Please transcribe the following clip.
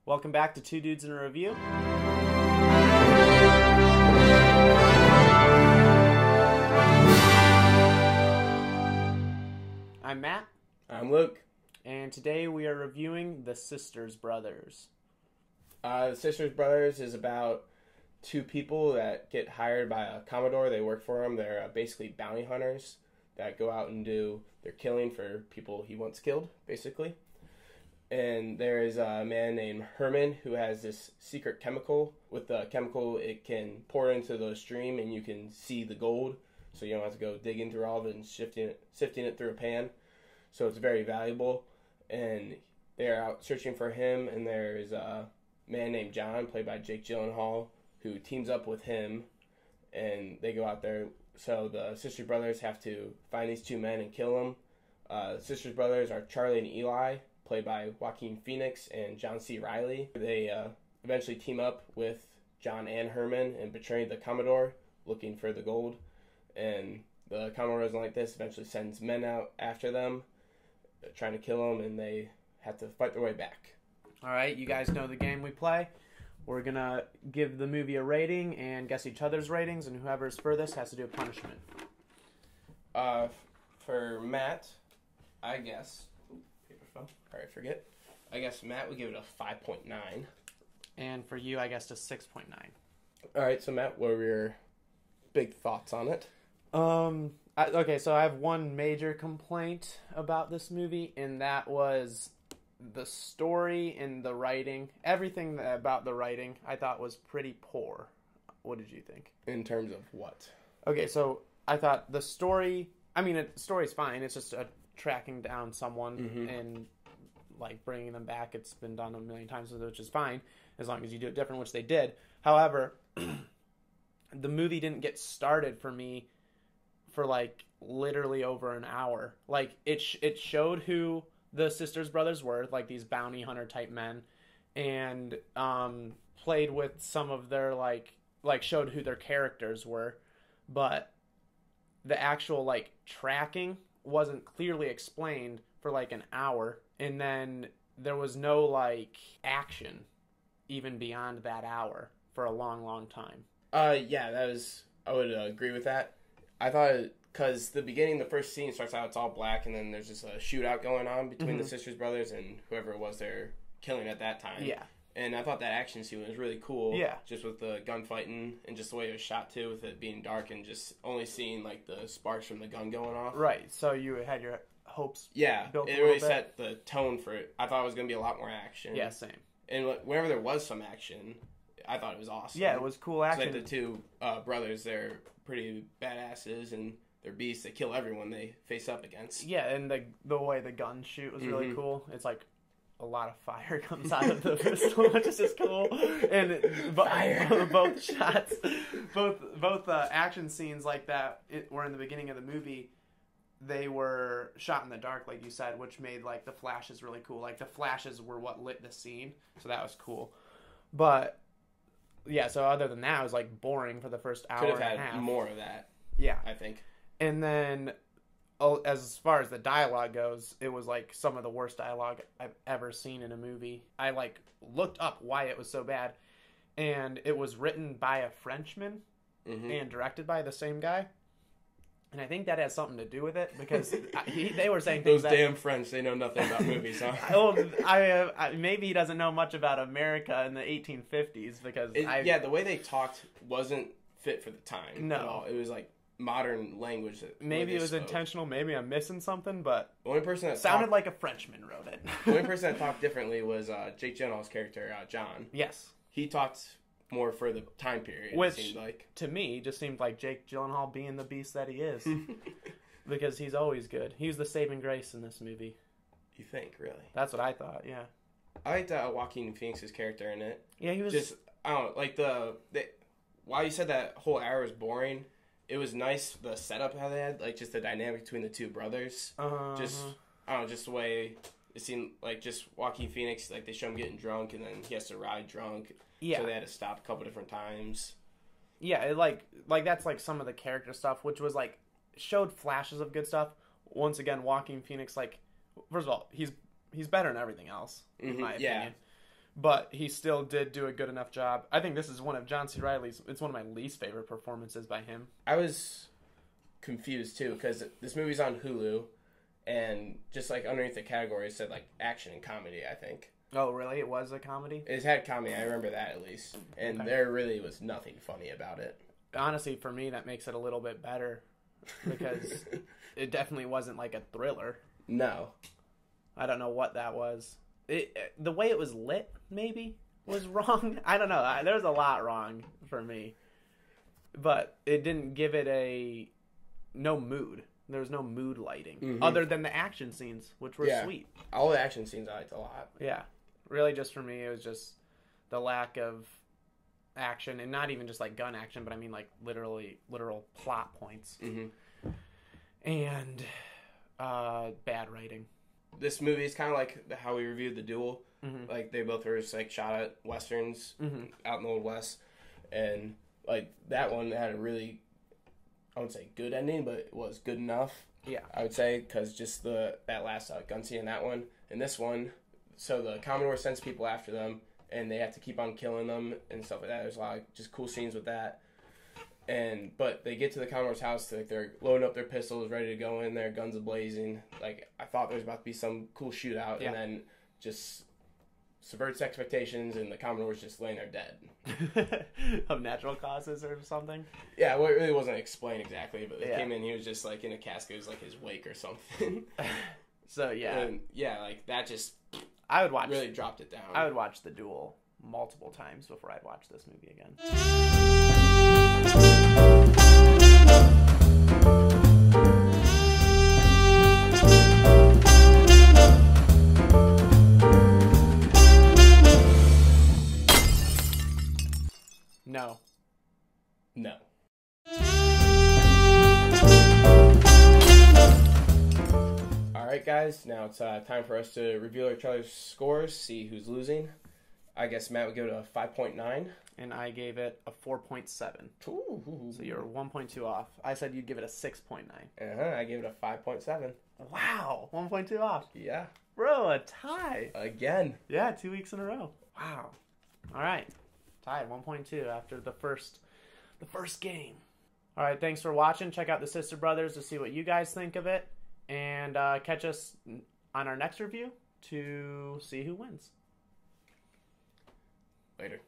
Welcome back to Two Dudes in a Review. I'm Matt. I'm Luke. And today we are reviewing The Sisters Brothers. The Sisters Brothers is about two people that get hired by a Commodore. They work for him. They're basically bounty hunters that go out and do their killing for people he once killed, basically. And there is a man named Herman who has this secret chemical. With the chemical, it can pour into the stream and you can see the gold. So you don't have to go digging through all of it and sifting it through a pan. So it's very valuable. And they're out searching for him. And there's a man named John, played by Jake Gyllenhaal, who teams up with him. And they go out there. So the Sisters Brothers have to find these two men and kill them. The Sisters Brothers are Charlie and Eli, played by Joaquin Phoenix and John C. Reilly. They eventually team up with John and Herman and betray the Commodore, looking for the gold. And the Commodore doesn't like this, eventually sends men out after them, trying to kill them, and they have to fight their way back. All right, you guys know the game we play. We're going to give the movie a rating and guess each other's ratings, and whoever's furthest has to do a punishment. For Matt, I guess... Alright, forget. I guess Matt would give it a 5.9. And for you, I guess a 6.9. Alright, so Matt, what were your big thoughts on it? Okay, so I have one major complaint about this movie, and that was the story and the writing. Everything about the writing I thought was pretty poor. What did you think? In terms of what? Okay, so I thought the story... the story's fine. It's just tracking down someone and like bringing them back. It's been done a million times, which is fine as long as you do it different, which they did. However, the movie didn't get started for me for like literally over an hour. Like it showed who the Sisters Brothers were, like these bounty hunter type men, and played with some of their like showed who their characters were, but the actual like tracking wasn't clearly explained for like an hour, and then there was no like action even beyond that hour for a long time. Yeah, I would agree with that. I thought, because the beginning, the first scene starts out, it's all black, and then there's just a shootout going on between the Sisters Brothers and whoever it was they're killing at that time. Yeah. And I thought that action scene was really cool. Yeah. Just with the gunfighting and just the way it was shot, too, with it being dark and just only seeing, like, the sparks from the gun going off. Right. So you had your hopes built it a really little bit. set the tone for it. I thought it was going to be a lot more action. Yeah, same. And whenever there was some action, I thought it was awesome. Yeah, it was cool action. Like the two brothers, they're pretty badasses, and they're beasts. They kill everyone they face up against. Yeah, and the way the gun shoot was really cool. It's like a lot of fire comes out of the pistol, which is just cool. And both shots, both action scenes like that were in the beginning of the movie. They were shot in the dark, like you said, which made like the flashes really cool. Like the flashes were what lit the scene, so that was cool. But yeah, so other than that, it was like boring for the first hour Could have and a had half. more of that. Yeah, I think. And then, as far as the dialogue goes, it was like some of the worst dialogue I've ever seen in a movie. I like looked up why it was so bad, and it was written by a Frenchman and directed by the same guy. And I think that has something to do with it, because they were saying things Those damn French, they know nothing about movies, huh? Maybe he doesn't know much about America in the 1850s, because the way they talked wasn't fit for the time. No. At all. It was like modern language. Maybe it was intentional. Maybe I'm missing something, but the only person that sounded like a Frenchman wrote it. The only person that talked differently was Jake Gyllenhaal's character, John. Yes. He talked more for the time period, which, it seemed like. To me, just seemed like Jake Gyllenhaal being the beast that he is. Because he's always good. He was the saving grace in this movie. You think, really? That's what I thought, yeah. I liked Joaquin Phoenix's character in it. Yeah, he was... Just, I don't know, like while you said that whole hour was boring, it was nice, the setup how they had, like just the dynamic between the two brothers. Just, I don't know, just the way it seemed like just Joaquin Phoenix, like they show him getting drunk and then he has to ride drunk. Yeah. So they had to stop a couple different times. Yeah, that's like some of the character stuff, which was like, showed flashes of good stuff. Once again, Joaquin Phoenix, like, first of all, he's better than everything else, in my opinion. but he still did do a good enough job. I think this is one of John C. Reilly's. It's one of my least favorite performances by him. I was confused too because this movie's on Hulu, and just like underneath the category it said like action and comedy. I think. Oh, really? It was a comedy? It had comedy. I remember that at least, and there really was nothing funny about it. Honestly, for me, that makes it a little bit better because it definitely wasn't like a thriller. No. I don't know what that was. The way it was lit, maybe, was wrong. I don't know. There was a lot wrong for me. But it didn't give it no mood. There was no mood lighting. Other than the action scenes, which were sweet. All the action scenes I liked a lot. Yeah. Really, just for me, it was just the lack of action. And not even just like gun action, but I mean like literal plot points. And bad writing. This movie is kind of like how we reviewed The Duel. Like, they both were just, like, shot at westerns out in the Old West. And, like, that one had a really, I wouldn't say good ending, but it was good enough. Yeah. I would say, because just that last gun scene in that one. And this one, so the Commodore sends people after them, and they have to keep on killing them and stuff like that. There's a lot of just cool scenes with that. But they get to the Commodore's house, they're loading up their pistols, ready to go in there, guns a-blazing. Like, I thought there was about to be some cool shootout, and then just subverts expectations, and the Commodore's just laying there dead. Of natural causes or something? Yeah, well, it really wasn't explained exactly, but they came in, he was just, like, in a casket. It was, like, his wake or something. So, yeah. And, yeah, like, that just I would watch really dropped it down. I would watch The Duel multiple times before I'd watch this movie again. No. No. Alright, guys, now it's time for us to reveal each other's scores, see who's losing. I guess Matt would give it a 5.9. And I gave it a 4.7. Ooh. So you're 1.2 off. I said you'd give it a 6.9. I gave it a 5.7. Wow, 1.2 off. Yeah. Bro, a tie. Again. Yeah, 2 weeks in a row. Wow. All right. Tied 1.2 after the first game. All right, thanks for watching. Check out the Sister Brothers to see what you guys think of it. And catch us on our next review to see who wins. Later.